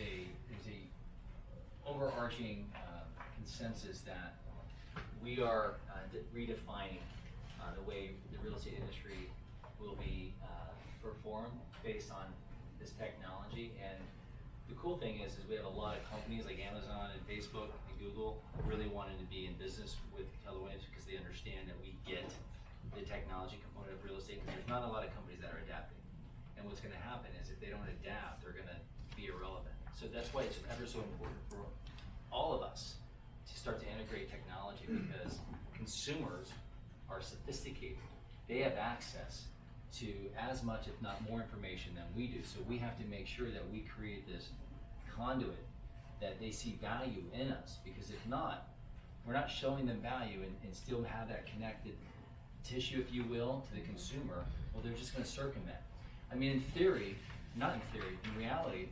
a overarching consensus that we are redefining the way the real estate industry will be performed based on this technology. And the cool thing is we have a lot of companies like Amazon and Facebook and Google really wanting to be in business with Keller Williams because they understand that we get the technology component of real estate, because there's not a lot of companies that are adapting. And what's going to happen is if they don't adapt, they're going to be irrelevant. So that's why it's ever so important for all of us to start to integrate technology, because consumers are sophisticated. They have access to as much, if not more, information than we do. So we have to make sure that we create this conduit that they see value in us, because if not, we're not showing them value and still have that connected tissue, if you will, to the consumer. Well, they're just going to circumvent. I mean, in theory, not in theory, in reality,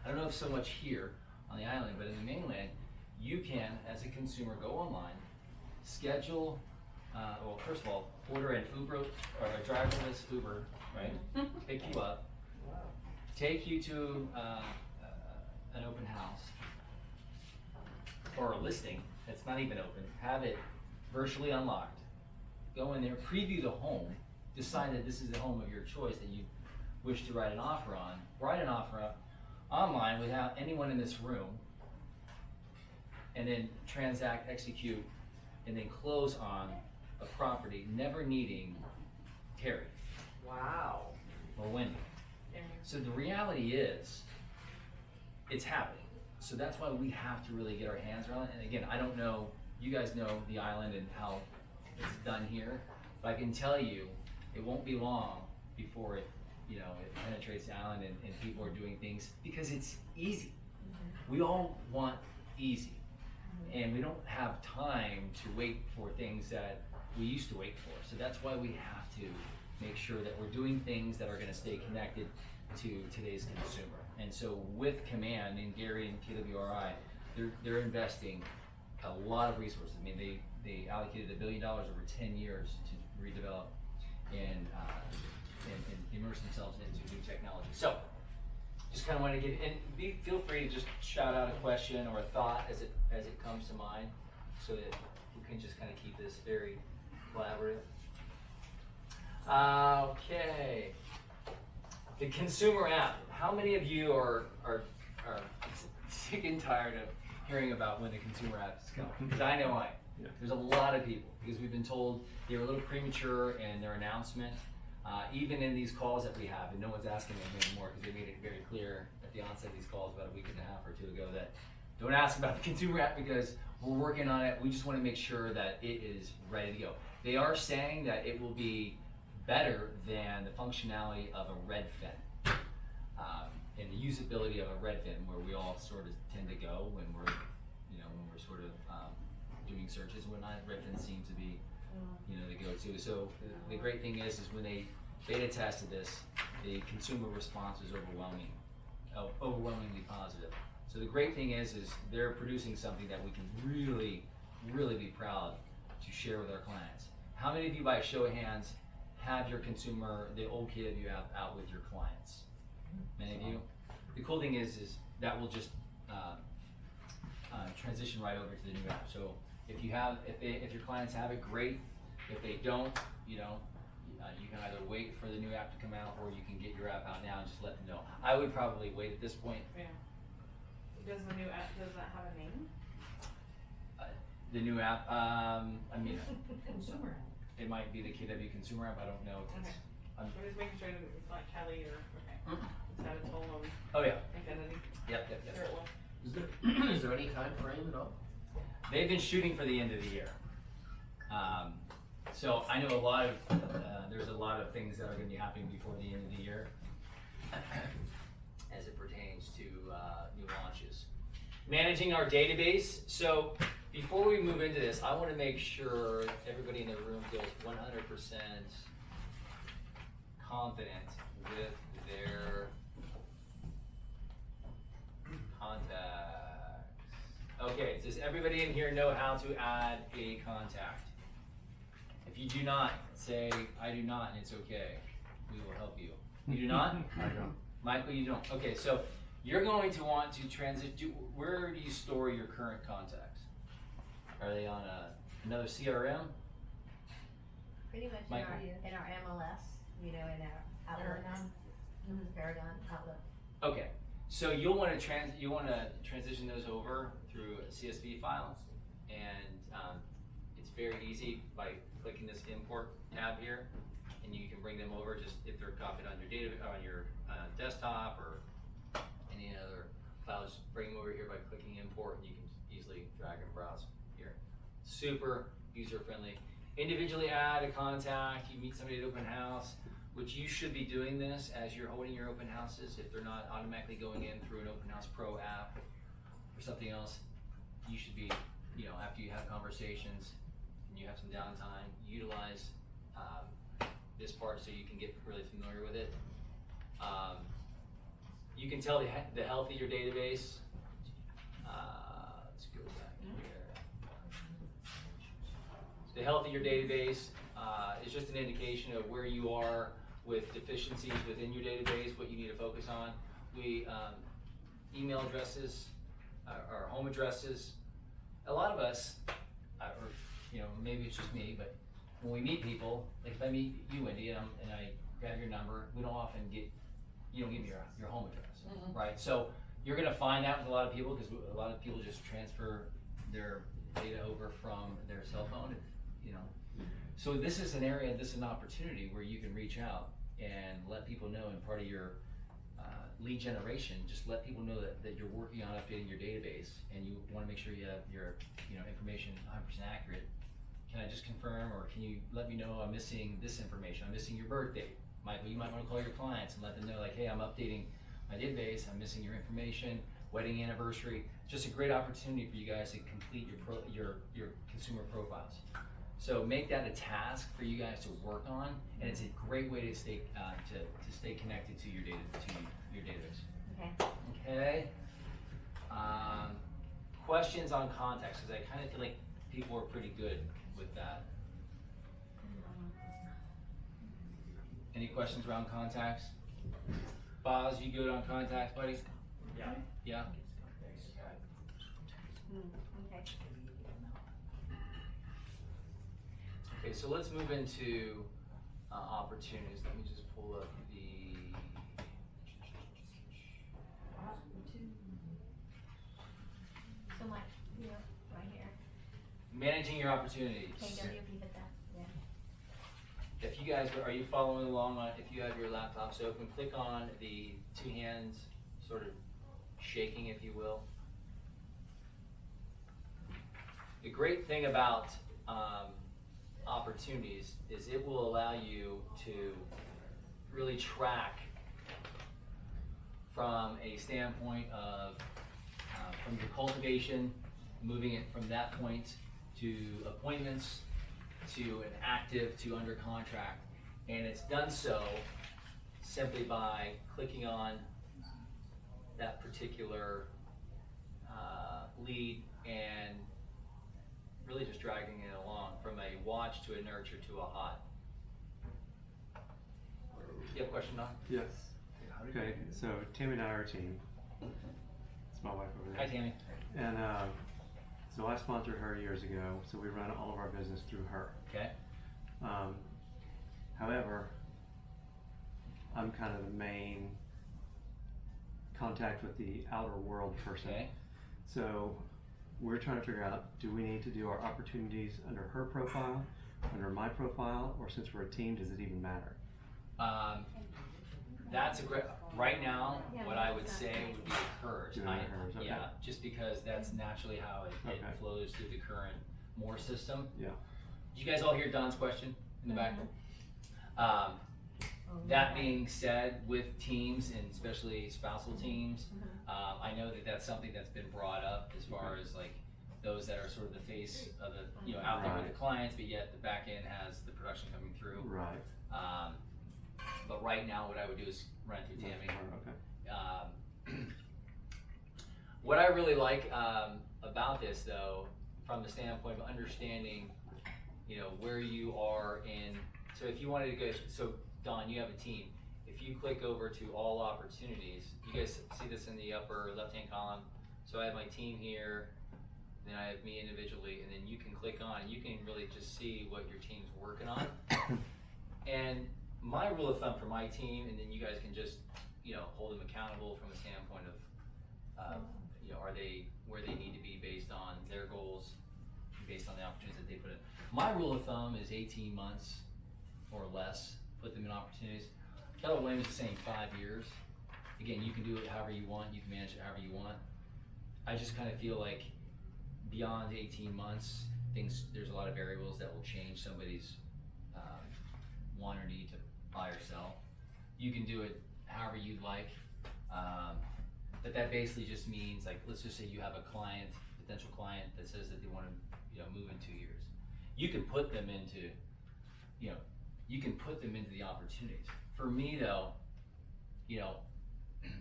I don't know if so much here on the island, but in the mainland, you can, as a consumer, go online, schedule, well, first of all, order an Uber or a driverless Uber, right? Pick you up, take you to an open house or a listing that's not even open, have it virtually unlocked, go in there, preview the home, decide that this is the home of your choice that you wish to write an offer on, write an offer up online without anyone in this room, and then transact, execute, and then close on a property, never needing Terry. Wow. Or Wendy. So the reality is, it's happening. So that's why we have to really get our hands around it. And again, I don't know, you guys know the island and how it's done here, but I can tell you, it won't be long before it penetrates the island and people are doing things because it's easy. We all want easy, and we don't have time to wait for things that we used to wait for. So that's why we have to make sure that we're doing things that are going to stay connected to today's consumer. And so with Command and Gary and KWRI, they're investing a lot of resources. I mean, they allocated $1 billion over 10 years to redevelop and immerse themselves into new technology. So, just kind of want to get in. Feel free to just shout out a question or a thought as it comes to mind, so that we can just kind of keep this very collaborative. Okay, the consumer app. How many of you are sick and tired of hearing about when the consumer app is coming? Because I know I am. Yeah. There's a lot of people, because we've been told they were a little premature in their announcement, even in these calls that we have, and no one's asking them anymore because they made it very clear at the onset of these calls about a week and a half or two ago that don't ask about the consumer app because we're working on it. We just want to make sure that it is ready to go. They are saying that it will be better than the functionality of a Redfin, and the usability of a Redfin, where we all sort of tend to go when we're sort of doing searches and whatnot. Redfin seems to be, the go-to. So the great thing is when they beta tested this, the consumer response was overwhelmingly positive. So the great thing is they're producing something that we can really, really be proud to share with our clients. How many of you, by a show of hands, have your consumer, the old KW app, out with your clients? Many of you. The cool thing is that will just transition right over to the new app. So if your clients have it, great. If they don't, you can either wait for the new app to come out, or you can get your app out now and just let them know. I would probably wait at this point. Yeah. Does the new app, does that have a name? The new app, Consumer app. it might be the KW consumer app. I don't know. If it's, We're just making sure that it's not Kelly or, it's had its own oh yeah. identity. Yep. Sure it will. Is there any time frame at all? They've been shooting for the end of the year. So I know there's a lot of things that are going to be happening before the end of the year as it pertains to new launches. Managing our database. So before we move into this, I want to make sure everybody in the room feels 100% confident with their contacts. Okay, does everybody in here know how to add a contact? If you do not, say, I do not, and it's okay. We will help you. You do not? I don't. Michael, you don't. Okay, so You're going to want to transit. Where do you store your current contacts? Are they on another CRM? Pretty much Michael? in our MLS, you know, in our Outlook. Paragon, Outlook. Okay, so you'll want to transition those over through CSV files, and it's very easy by clicking this import tab here, and you can bring them over just if they're copied on your desktop or any other files. Just bring them over here by clicking import, and you can easily drag and browse here. Super user friendly. Individually add a contact. You meet somebody at open house, which you should be doing this as you're holding your open houses. If they're not automatically going in through an Open House Pro app or something else, you should be, you know, after you have conversations and you have some downtime, utilize this part so you can get really familiar with it. You can tell the health of your database. Let's go back here. The health of your database is just an indication of where you are with deficiencies within your database, what you need to focus on. We email addresses, our home addresses. A lot of us, or you know, maybe it's just me, but when we meet people, like if I meet you, Wendy, and I grab your number, we don't often you don't give me your home address, right? So you're gonna find out with a lot of people, because a lot of people just transfer their data over from their cell phone, you know. So this is an area, this is an opportunity where you can reach out and let people know, and part of your lead generation, just let people know that you're working on updating your database, and you want to make sure you have your information 100% accurate. Can I just confirm, or can you let me know I'm missing this information? I'm missing your birth date. Michael, you might want to call your clients and let them know, like, hey, I'm updating my database, I'm missing your information, wedding anniversary. Just a great opportunity for you guys to complete your consumer profiles. So make that a task for you guys to work on, and it's a great way to stay connected to your database. Okay. Okay. Questions on contacts, because I kind of feel like people are pretty good with that. Any questions around contacts? Boz, you good on contacts, buddy? Yeah. Yeah. Okay. Okay, so let's move into opportunities. Let me just pull up the. So Mike, you know, right here. Managing your opportunities. KW, hit that. Yeah. If you guys are you following along on, if you have your laptops open, click on the two hands sort of shaking, if you will. The great thing about opportunities is it will allow you to really track from a standpoint of from your cultivation, moving it from that point to appointments, to an active, to under contract. And it's done so simply by clicking on that particular lead and really just dragging it along from a watch to a nurture to a hot. You have a question, Don? Yes. Okay, so Tammy and I are a team. It's my wife over there. Hi, Tammy. And so I sponsored her years ago, so we run all of our business through her. Okay. However, I'm kind of the main contact with the outer world person. Okay. So we're trying to figure out, do we need to do our opportunities under her profile, under my profile, or since we're a team, does it even matter? That's a great, right now, Yeah, what I would it's not say right. would be hers. Do it under hers, okay. Yeah, just because that's naturally how it Okay. flows through the current Moore system. Yeah. Did you guys all hear Don's question in the back? Oh, That yeah. being said, with teams and especially spousal teams, I know that that's something that's been brought up as far as like those that are sort of the face of the, out there with Right. the clients, but yet the back end has the production coming through. Right. But right now, what I would do is run it through Tammy. Okay. What I really like about this, though, from the standpoint of understanding, where you are in. So if you wanted to go, so Don, you have a team. if you click over to all opportunities, you guys see this in the upper left-hand column? So I have my team here, then I have me individually, and then you can click on, and you can really just see what your team's working on. And my rule of thumb for my team, and then you guys can just, hold them accountable from a standpoint of, are they where they need to be based on their goals, based on the opportunities that they put in. My rule of thumb is 18 months or less, put them in opportunities. Keller Williams is saying 5 years. Again, you can do it however you want, you can manage it however you want. I just kind of feel like beyond 18 months, there's a lot of variables that will change somebody's want or need to buy or sell. You can do it however you'd like, but that basically just means, like, let's just say you have a client, potential client that says that they want to, move in 2 years. You can put them into, the opportunities. For me though,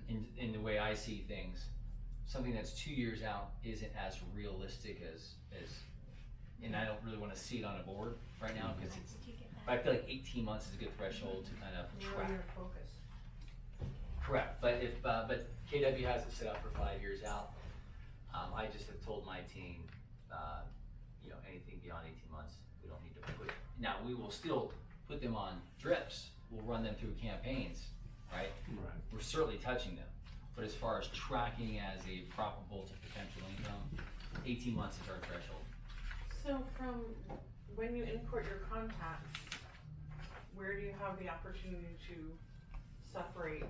in the way I see things, something that's 2 years out isn't as realistic as, and I don't really want to see it on a board right now because it's. But I feel like 18 months is a good threshold to kind of track. Your focus. Correct, but but KW has it set up for 5 years out. I just have told my team, anything beyond 18 months, we don't need to put. Now we will still put them on drips. We'll run them through campaigns, right? Right. We're certainly touching them, but as far as tracking as a probable to potential income, 18 months is our threshold. So from when you import your contacts, where do you have the opportunity to separate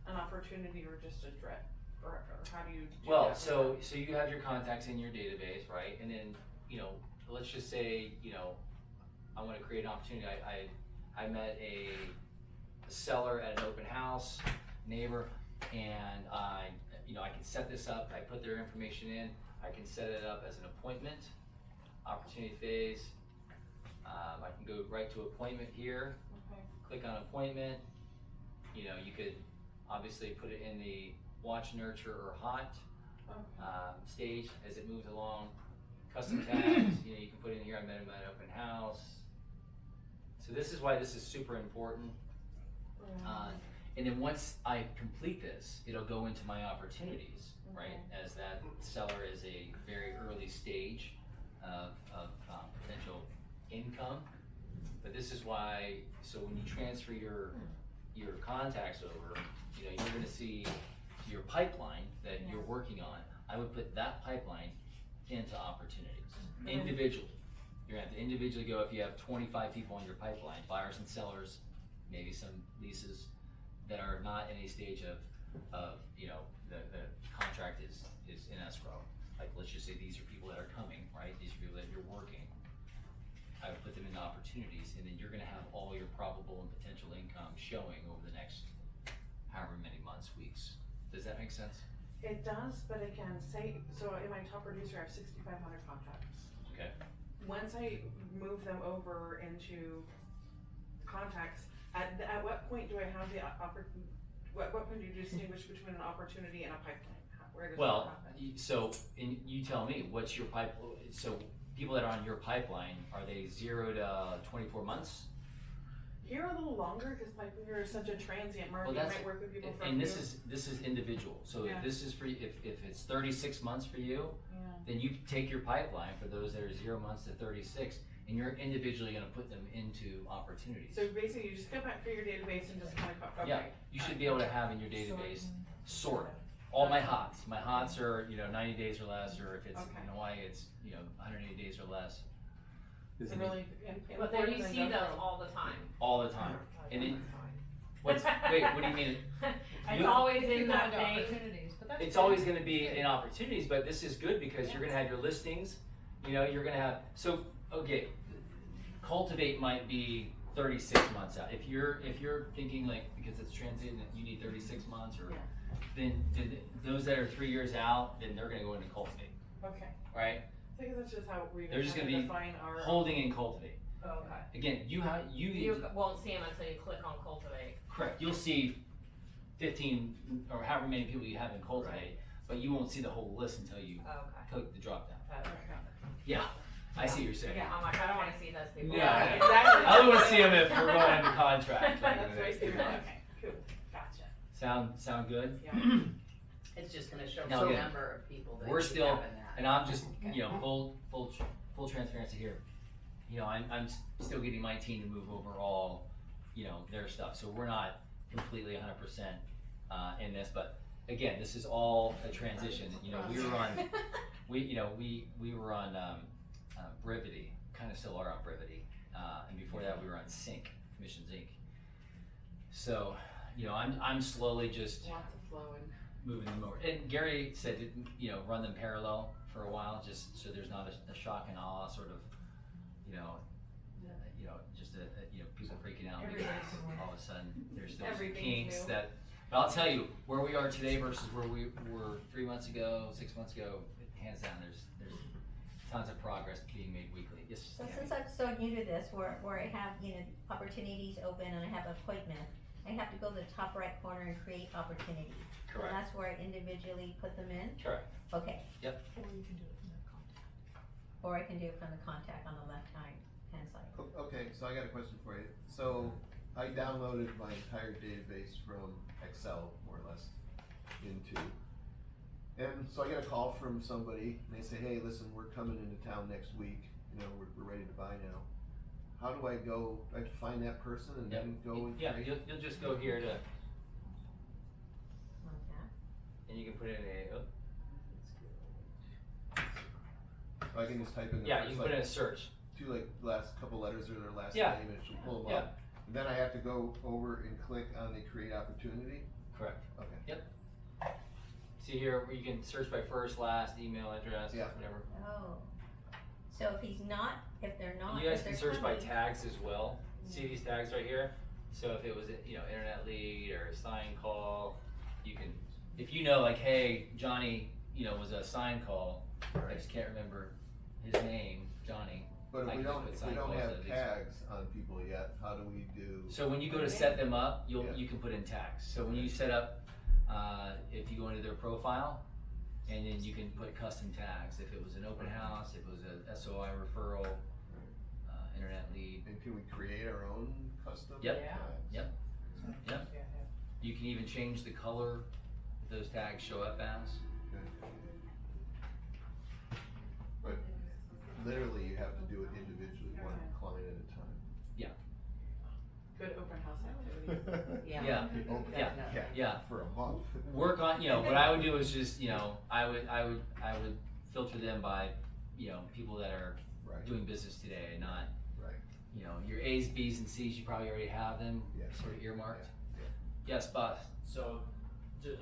an opportunity or just a drip? Or how do you do Well, that? so you have your contacts in your database, right? And then, let's just say, I want to create an opportunity. I met a seller at an open house, neighbor, and I can set this up. I put their information in. I can set it up as an appointment, opportunity phase. I can go right to appointment here. Okay. Click on appointment. You could obviously put it in the watch, nurture, or hot stage as it moves along. Custom tags, you can put in here, I met him at an open house. So this is why this is super important. And then once I complete this, it'll go into my opportunities, right? As that seller is a very early stage of potential income. But this is why, so when you transfer your contacts over, you're gonna see your pipeline that you're working on. I would put that pipeline into opportunities, individually. You're gonna have to individually go, if you have 25 people in your pipeline, buyers and sellers, maybe some leases that are not in a stage of the contract is in escrow. Like, let's just say these are people that are coming, right? These are people that you're working. I would put them into opportunities, and then you're gonna have all your probable and potential income showing over the next however many months, weeks. Does that make sense? It does, but again, so in my top producer, I have 6,500 contacts. Okay. Once I move them over into contacts, at what point do I have the what point do you distinguish between an opportunity and a pipeline? Where does that happen? You tell me, what's your so people that are on your pipeline, are they 0 to 24 months? Here a little longer, because pipeline is such a transient market. You might work with people for and this is individual. So if this is for if it's 36 months for you, then you take your pipeline for those that are 0 months to 36, and you're individually going to put them into opportunities. So basically, you just go back through your database and just kind of okay. Yeah, you should be able to have in your database sort all my hots. My hots are 90 days or less, or if it's in Hawaii, it's 180 days or less. It's really But then you see those all the time. All the time. And then wait, what do you mean? It's always in People that into vein. opportunities, but that's It's good. always going to be in opportunities, but this is good because you're going to have your listings. You're going to have cultivate might be 36 months out. If you're thinking like because it's transient that you need 36 months or then those that are 3 years out, then they're going to go into cultivate. Okay. Right? I think that's just how we They're just going to be define our holding and cultivate. Okay. Again, you won't see them until you click on cultivate. correct. You'll see 15 or however many people you have in cultivate, but you won't see the whole list until you click the drop down. Okay. Yeah, I see what you're saying. I'm like, I don't want to see those people. Yeah, exactly. I only want to see them if we're going under contract. That's what I see. Okay. Sound good? Yeah. It's just gonna show Now the again, number of people that we're you still- have in that. And I'm just, you know, full transparency here. You know, I'm still getting my team to move over all, you know, their stuff, so we're not completely 100% in this, but again, this is all a transition. You know, we were on, we were on Brevity, kind of still are on Brevity, and before that we were on Sync, Commissions Inc. So, you know, I'm slowly just Lots of flowing. moving them over. And Gary said, you know, run them parallel for a while, just so there's not a shock and awe sort of, you know, just you know, people freaking out because Everything's- all of a sudden there's those Everything's kinks new. that. But I'll tell you, where we are today versus where we were 3 months ago, 6 months ago, hands down, there's tons of progress being made weekly. Yes, So Tammy? since I'm so new to this, where I have, you know, opportunities open and I have an appointment, I have to go to the top right corner and create opportunity. So Correct. that's where I individually put them in? Correct. Okay. Yep. Or I can do it from the contact on the left hand side. Okay, so I got a question for you. So I downloaded my entire database from Excel, more or less, into. And so I get a call from somebody, and they say, hey, listen, we're coming into town next week, you know, we're ready to buy now. How do I go, I have to find that person and then go and Yeah, create? you'll just go here to, Okay. and you can put in a, So I can just type in the yeah, first, you can put in like, a search. two like last couple letters or their last Yeah. name, and it should pull them Yeah. up. And then I have to go over and click on the create opportunity? Correct. Okay. See here, where you can search by first, last, email address, Yeah. whatever. Oh. So if they're not, You guys if can they're search by coming- tags as well. See these tags right here? So if it was, you know, internet lead or sign call, you can, if you know like, hey, Johnny, you know, was a sign call, I just can't remember his name, Johnny. But I if we can just don't, put if sign we don't calls have at these. tags on people yet, how do we do? So when you go to set them up, Yeah. you can put in tags. So when you set up, if you go into their profile, and then you can put custom tags. If it was an open house, if it was a SOI referral, internet lead. And can we create our own custom? Yep. tags? Yep. You can even change the color that those tags show up as. Okay. But literally you have to do it individually, one client at a time. Good open house activity. Yeah. Open- Yeah. Yeah. For a month. Work on, you know, what I would do is just, you know, I would filter them by, you know, people that are Right, doing business today and not, right. you know, your A's, B's, and C's, you probably already have them Yeah. sort of earmarked. Yeah. Yes, boss. So,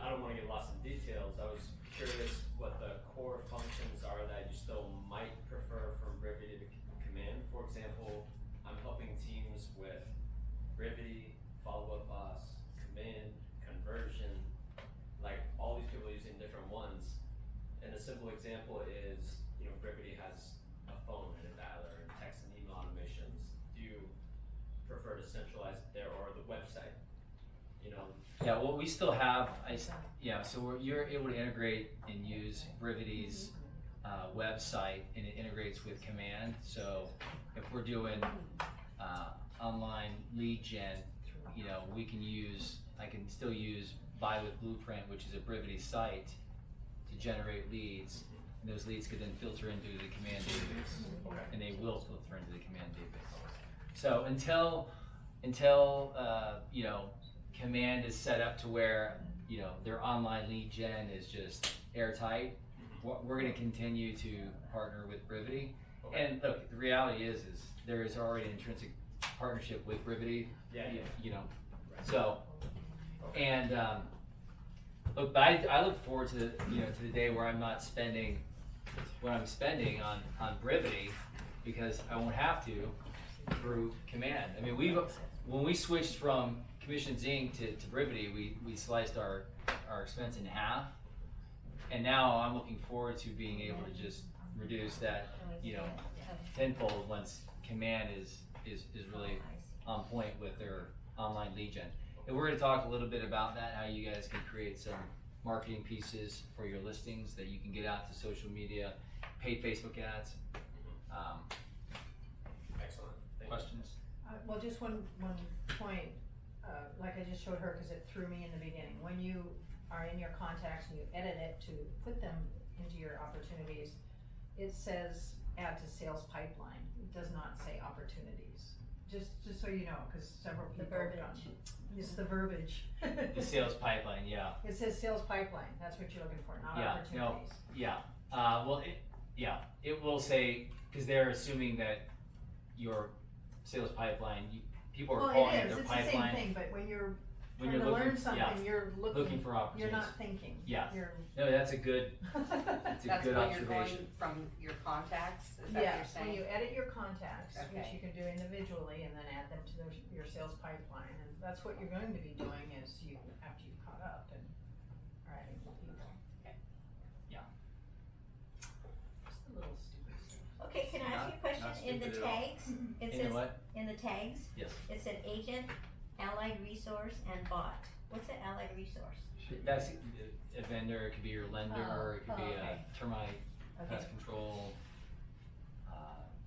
I don't wanna get lost in details, I was curious what the core functions are that you still might prefer from Brevity to Command. For example, I'm helping teams with Brevity, follow-up boss, Command, conversion, like all these people are using different ones. And a simple example is, you know, Brevity has a phone and a dialer and text and email automations. Do you prefer to centralize it there or the website? You know, Yeah, well, we still have, so you're able to integrate and use Brivity's website, and it integrates with Command. So if we're doing online lead gen, you know, I can still use Buy with Blueprint, which is a Brivity site, to generate leads. And those leads could then filter into the Command database, and they will filter into the Command database. So until you know, Command is set up to where, you know, their online lead gen is just airtight, we're gonna continue to partner with Brivity. And look, the reality is there is already an intrinsic partnership with Brivity. Yeah. You know, so, and, look, but I look forward to the day where I'm not spending what I'm spending on Brivity, because I won't have to through Command. I mean, when we switched from Commissions Inc. to Brivity, we sliced our expense in half. And now I'm looking forward to being able to just reduce that, you know, tenfold once Command is really on point with their online lead gen. And we're gonna talk a little bit about that, how you guys can create some marketing pieces for your listings that you can get out to social media, paid Facebook ads. excellent. Thank you. Questions? Well, just one point. like I just showed her, cause it threw me in the beginning, when you are in your contacts and you edit it to put them into your opportunities, it says add to sales pipeline, it does not say opportunities. Just so you know, cause several The people have done. verbiage. It's the verbiage. The sales pipeline, yeah, It says sales pipeline, that's what you're looking for, not Yeah, no. opportunities. yeah. Well, it will say, cause they're assuming that your sales pipeline, people are calling it their It's the same pipeline. thing, but when you're When trying you're to learn looking, something, yeah, you're looking looking, for you're opportunities. not thinking. Yeah. You're. No, that's a good, that's a That's good when you're observation. going from your contacts, is that what you're Yes, when saying? you edit your contacts, which Okay. you can do individually, and then add them to your sales pipeline, and that's what you're going to be doing is you, after you've caught up and are adding more people. Yeah. Just a little stupid stuff. Okay, can I ask you a question? Not In the stupid at all. tags, it In the says, what? in the tags, Yes. it said agent, allied resource, and bot. What's an allied resource? That's a vendor, it could be your lender, it could be okay. a termite Okay, pest control,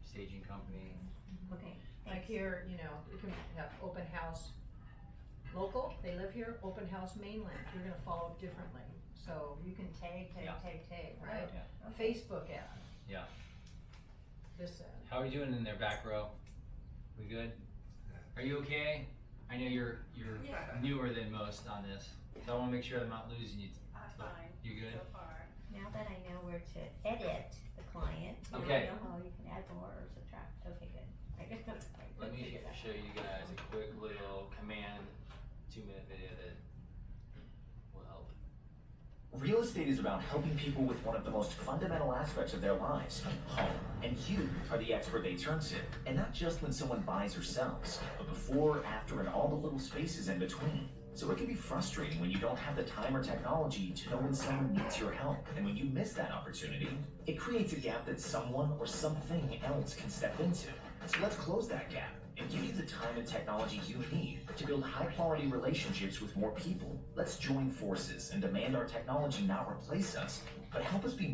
staging company. okay, Like thanks. here, you know, you can have open house local, they live here, open house mainland, you're gonna follow it differently. So you can tag, Yeah. right? Yeah. Facebook ad. Yeah. This ad. How are we doing in there, back row? We good? Are you okay? I know you're newer than most on this, so I wanna make sure I'm not losing you. I'm fine. You good? So far. Now that I know where to edit the client, now I Okay. know how you can add more or subtract. Okay, good. I just don't. Let me show you guys a quick little command 2-minute video that will help. Real estate is about helping people with one of the most fundamental aspects of their lives, home. And you are the expert they turn to. And not just when someone buys or sells, but before, after, and all the little spaces in between. So it can be frustrating when you don't have the time or technology to know when someone needs your help. And when you miss that opportunity, it creates a gap that someone or something else can step into. So let's close that gap and give you the time and technology you need to build high-quality relationships with more people. Let's join forces and demand our technology not replace us, but help us be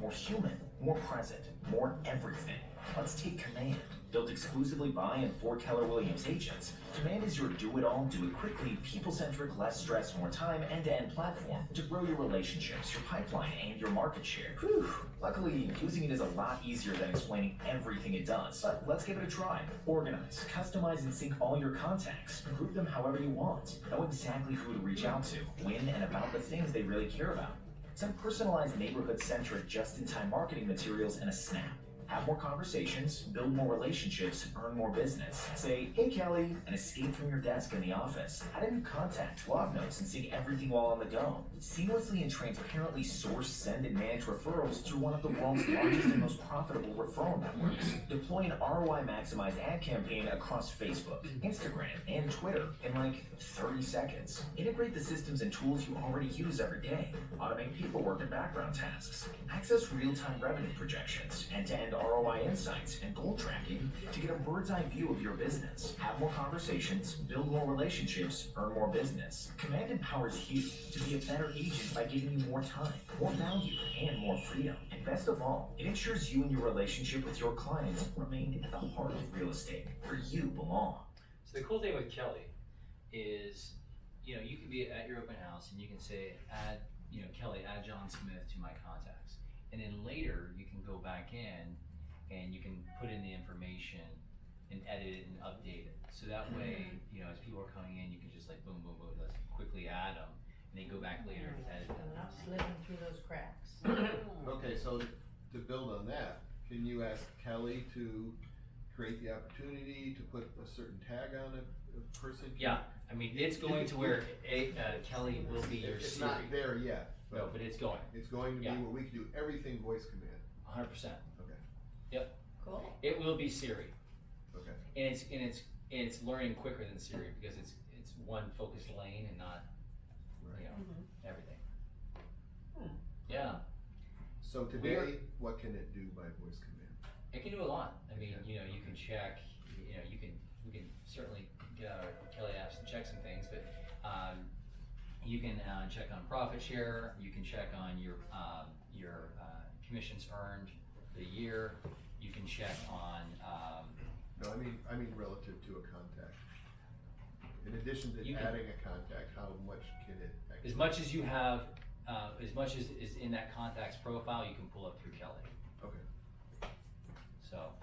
more human, more present, more everything. Let's take command. Built exclusively by and for Keller Williams agents, Command is your do-it-all, do-it-quickly, people-centric, less stress, more time, end-to-end platform to grow your relationships, your pipeline, and your market share. Whew. Luckily, using it is a lot easier than explaining everything it does. But let's give it a try. Organize, customize, and sync all your contacts. Group them however you want. Know exactly who to reach out to, when, and about the things they really care about. Send personalized, neighborhood-centric, just-in-time marketing materials in a snap. Have more conversations, build more relationships, earn more business. Say, hey Kelly, and escape from your desk in the office. Add a new contact, log notes, and sync everything while on the go. Seamlessly and transparently source, send, and manage referrals through one of the world's largest and most profitable referral networks. Deploy an ROI-maximized ad campaign across Facebook, Instagram, and Twitter in like 30 seconds. Integrate the systems and tools you already use every day. Automate paperwork and background tasks. Access real-time revenue projections, end-to-end ROI insights, and goal tracking to get a bird's eye view of your business. Have more conversations, build more relationships, earn more business. Command empowers you to be a better agent by giving you more time, more value, and more freedom. And best of all, it ensures you and your relationship with your clients remain at the heart of real estate, where you belong. So the cool thing with Kelly is, you know, you can be at your open house and you can say, add, you know, Kelly, add John Smith to my contacts. And then later you can go back in and you can put in the information and edit it and update it. So that way, you know, as people are coming in, you can just like boom, boom, boom, let's quickly add them, and then go back later and edit them. Not slipping through those cracks. Okay, so to build on that, can you ask Kelly to create the opportunity to put a certain tag on a person? Yeah, I mean, it's going to where Kelly will be your It's Siri. not there yet, No, but it's going, it's going to be Yeah. where we can do everything voice command. 100%. Okay, Cool. It will be Siri. okay. And it's learning quicker than Siri because it's one focused lane and not, you know, everything. Yeah, So today, what can it do by voice command? it can do a lot. I mean, you know, you can check, you know, we can certainly get out our Kelly apps and check some things, but you can check on profit share, you can check on your commissions earned for the year, you can check on, No, I mean relative to a contact. In addition to You can- adding a contact, how much can it actually? As much as you have, as much as is in that contacts profile, you can pull up through Kelly. Okay. So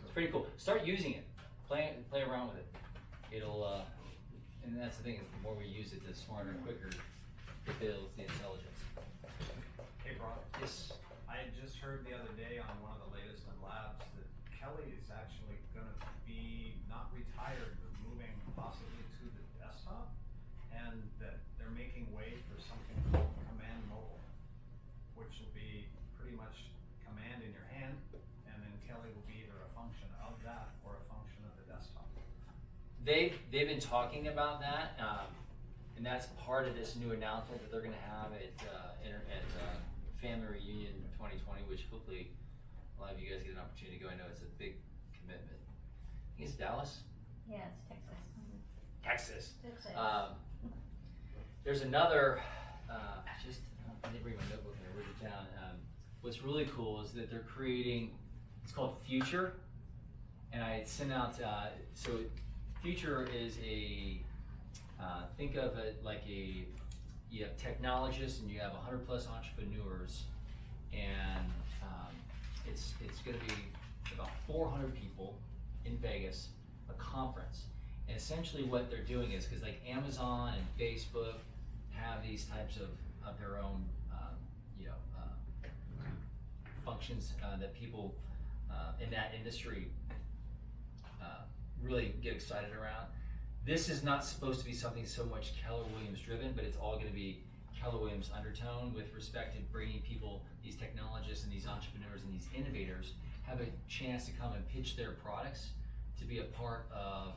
it's pretty cool. Start using it. Play around with it. It'll, and that's the thing, is the more we use it, the smarter and quicker it builds the intelligence. Hey, Brock. Yes. I had just heard the other day on one of the latest in labs that Kelly is actually gonna be not retired, but moving possibly to the desktop, and that they're making way for something called Command Mobile, which will be pretty much command in your hand, and then Kelly will be either a function of that or a function of the desktop. They've been talking about that, and that's part of this new announcement that they're gonna have at Family Reunion 2020, which hopefully a lot of you guys get an opportunity to go. I know it's a big commitment. I think it's Dallas, Yeah, it's Texas. Texas. Texas. There's another, I didn't bring my notebook, I wrote it down. What's really cool is that they're creating, it's called Future. And I sent out, so Future is think of it like you have technologists and you have 100 plus entrepreneurs, and it's gonna be about 400 people in Vegas, a conference. And essentially what they're doing is, because like Amazon and Facebook have these types of their own, functions that people in that industry really get excited around. This is not supposed to be something so much Keller Williams driven, but it's all going to be Keller Williams undertone with respect to bringing people, these technologists and these entrepreneurs and these innovators, have a chance to come and pitch their products to be a part of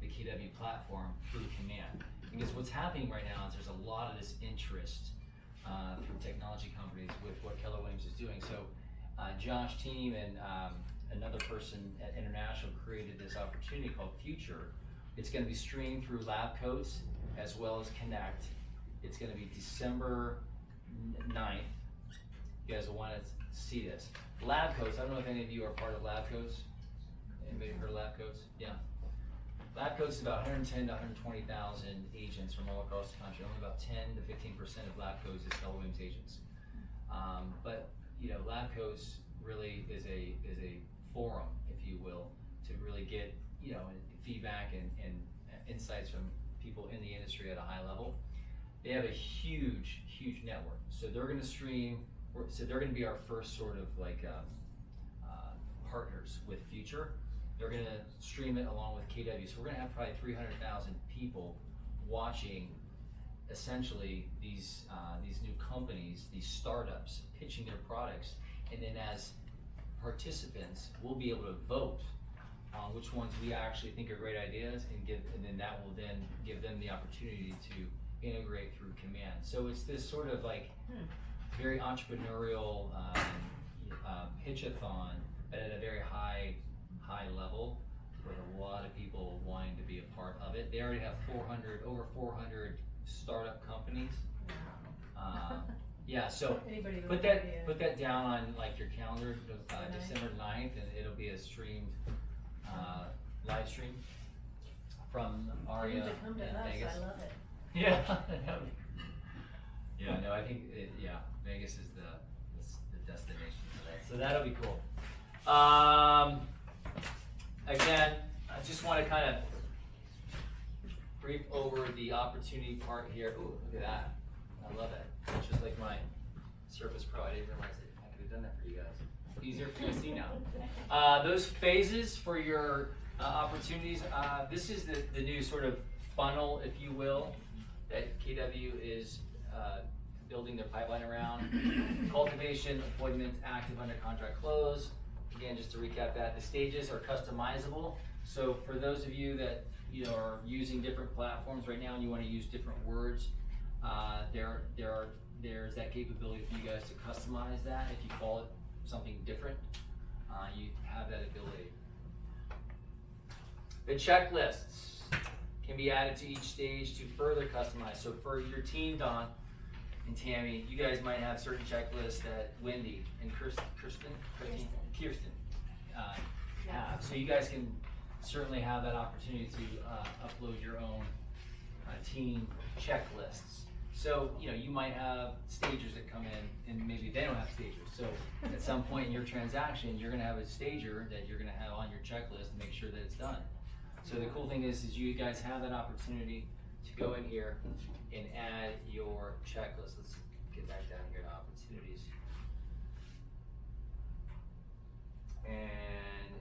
the KW platform through Command. Because what's happening right now is there's a lot of this interest through technology companies with what Keller Williams is doing. So Josh team and another person at International created this opportunity called Future. It's going to be streamed through Lab Coats as well as Connect. It's going to be December 9th. You guys will want to see this. Lab Coats, I don't know if any of you are part of Lab Coats. Anybody heard of Lab Coats? Yeah. Lab Coats is about 110 to 120,000 agents from all across the country. Only about 10 to 15% of Lab Coats is Keller Williams agents. But Lab Coats really is a forum, if you will, to really get feedback and insights from people in the industry at a high level. They have a huge network. So they're going to stream. So they're going to be our first sort of like partners with Future. They're going to stream it along with KW. So we're going to have probably 300,000 people watching essentially these new companies, these startups pitching their products, and then as participants, we'll be able to vote on which ones we actually think are great ideas, and then that will then give them the opportunity to integrate through Command. So it's this sort of like very entrepreneurial pitch-a-thon, but at a very high level, with a lot of people wanting to be a part of it. They already have over 400 startup companies. Yeah, so Anybody with put an idea? that down on like your calendar, December 9th, and it'll be a streamed live stream from Aria You need to come to in us, Vegas. I love it. Yeah. Yeah, no, I think Vegas is the destination for that. So that'll be cool. Again, I just want to kind of brief over the opportunity part here. Ooh, look at that. I love it. It's just like my Surface Pro. I didn't realize that I could have done that for you guys. It's easier for you to see now. Those phases for your opportunities, this is the new sort of funnel, if you will, that KW is building their pipeline around. Cultivation, appointment, active, under contract, close. Again, just to recap that, the stages are customizable. So for those of you that are using different platforms right now and you want to use different words, there's that capability for you guys to customize that. If you call it something different, you have that ability. The checklists can be added to each stage to further customize. So for your team, Don and Tammy, you guys might have certain checklists that Wendy and Kirsten have. So you guys can certainly have that opportunity to upload your own team checklists. So, you know, you might have stagers that come in and maybe they don't have stagers. So at some point in your transaction, you're gonna have a stager that you're gonna have on your checklist to make sure that it's done. So the cool thing is you guys have that opportunity to go in here and add your checklist. Let's get back down here to opportunities. And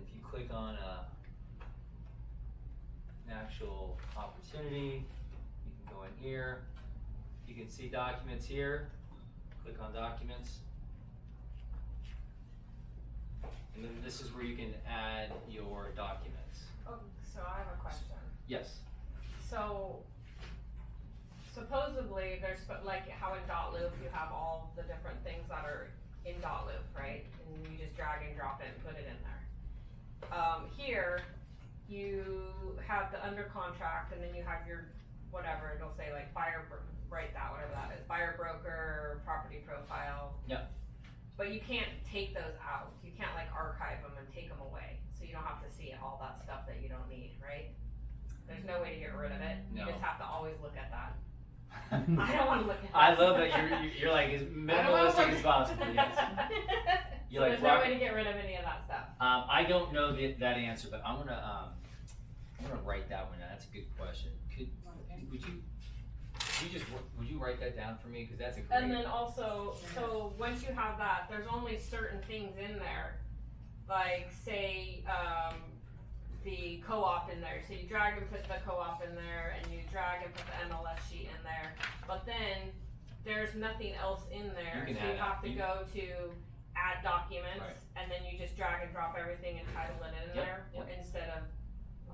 if you click on an actual opportunity, you can go in here. You can see documents here. Click on documents. And then this is where you can add your documents. Oh, so I have a question. Yes. So supposedly there's like how in .loop you have all the different things that are in .loop, right? And you just drag and drop it and put it in there. Here you have the under contract and then you have your whatever, it'll say like buyer, write that, whatever that is, buyer broker, property profile. Yep. But you can't take those out. You can't like archive them and take them away. So you don't have to see all that stuff that you don't need, right? There's no way to get rid of it. No. You just have to always look at that. I don't wanna look at that. I love that you're like as minimalistic as possible, yes. You So like there's no rock- way to get rid of any of that stuff. I don't know that answer, but I'm gonna write that one down. That's a good question. Would you write that down for me? Cause that's a great. And then also, so once you have that, there's only certain things in there, like say, the co-op in there. So you drag and put the co-op in there, and you drag and put the MLS sheet in there. But then there's nothing else in there, You can so you add- have to you- go to add documents, Right. and then you just drag and drop everything and title it in Yep, there, yep. instead of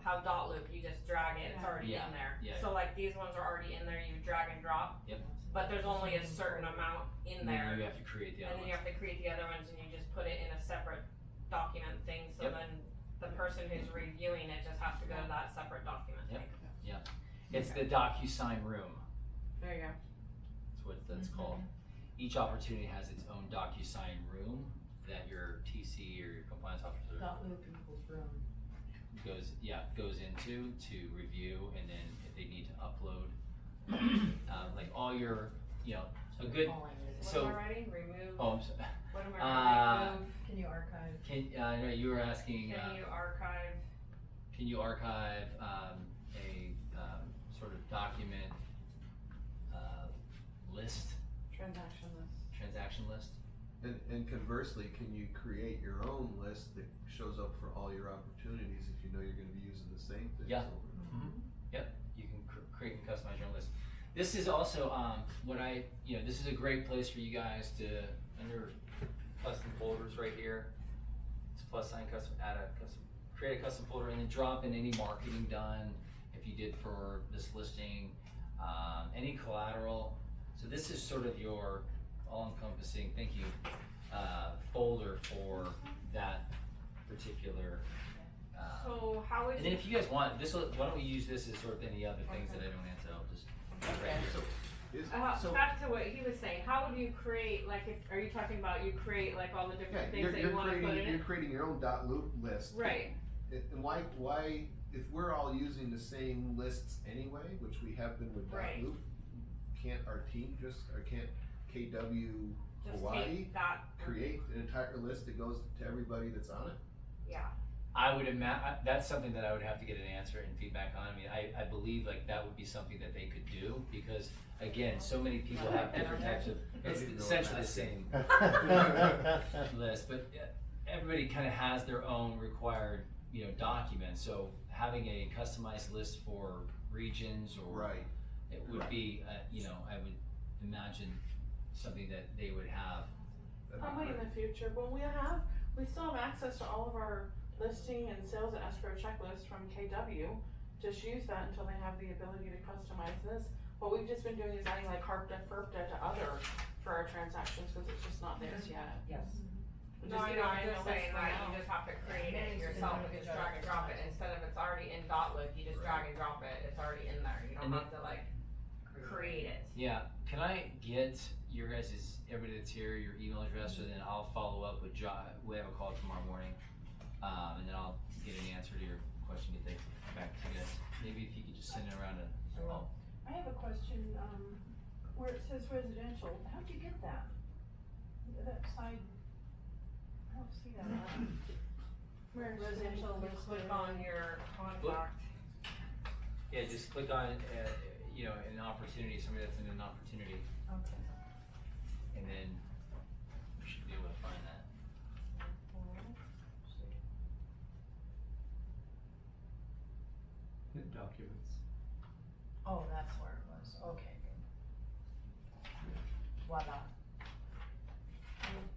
how .loop, you just drag it, it's already Yeah, in there. yeah, So like these ones are already in there, you drag and drop. Yep. But there's only a certain amount in And there. then you have to create the And other then you ones. have to create the other ones and you just put it in a separate document thing, so Yep. then the person who's reviewing it just has to go to that separate document Yep. thing. It's the DocuSign room. There you go. That's what that's called. Each opportunity has its own DocuSign room that your TC or your compliance officer .loop equals room. goes into to review, and then if they need to upload, like all your, a good. Calling it. So- What am I writing? Remove, Oh, I'm sorry. what am I writing? Remove, Can you archive? No, you were asking. can you archive? Can you archive a sort of document list, transaction list? And conversely, can you create your own list that shows up for all your opportunities if you know you're gonna be using the same things Yeah. over and over? Yep, you can create and customize your own list. This is also this is a great place for you guys to, under custom folders right here, it's plus sign custom, create a custom folder and then drop in any marketing done, if you did for this listing, any collateral. So this is sort of your all-encompassing, thank you, folder for that particular. So how would And then you, if you guys want, why don't we use this as sort of any other things that I don't answer, I'll just. back to what he was saying, how would you create, like, are you talking about you create like all the Yeah, different things that you wanna put in you're it? creating your own .loop list. Right, And why, if we're all using the same lists anyway, which we have been with Right. .loop, can't our team can't KW just Hawaii take that, create an entire list that goes to everybody that's on it? yeah. I would that's something that I would have to get an answer and feedback on. I mean, I believe like that would be something that they could do, because again, so many people have different types of, it's essentially the same list, but everybody kind of has their own required, documents. So having a customized list for regions or Right. it would be, I would imagine something that they would have. Probably in the future, when we still have access to all of our listing and sales and escrow checklists from KW. Just use that until they have the ability to customize this. What we've just been doing is adding like HARPTA, FERPTA to other for our transactions, cause it's just not theirs yet. Yes. We No, just I get know, it I'm in the just list saying for that now. you just have to create it Manny's been yourself, doing a you good just job drag and drop it, instead of it's already in .loop, you just drag and drop it, it's already in there, you don't And have to like create it. Yeah, can I get your guys', everybody that's here, your email address, so then I'll follow up with we have a call tomorrow morning, and then I'll get an answer to your question, get that back to you guys. Maybe if you could just send it around I have a question, where it says residential, how'd you get that? That side, I don't see that. Where Residential, just click on your contract. Yeah, just click on, you know, an opportunity, somebody that's in an opportunity, Okay. and then you should be able to find that. Hit documents. Oh, that's where it was, okay, good. Voila.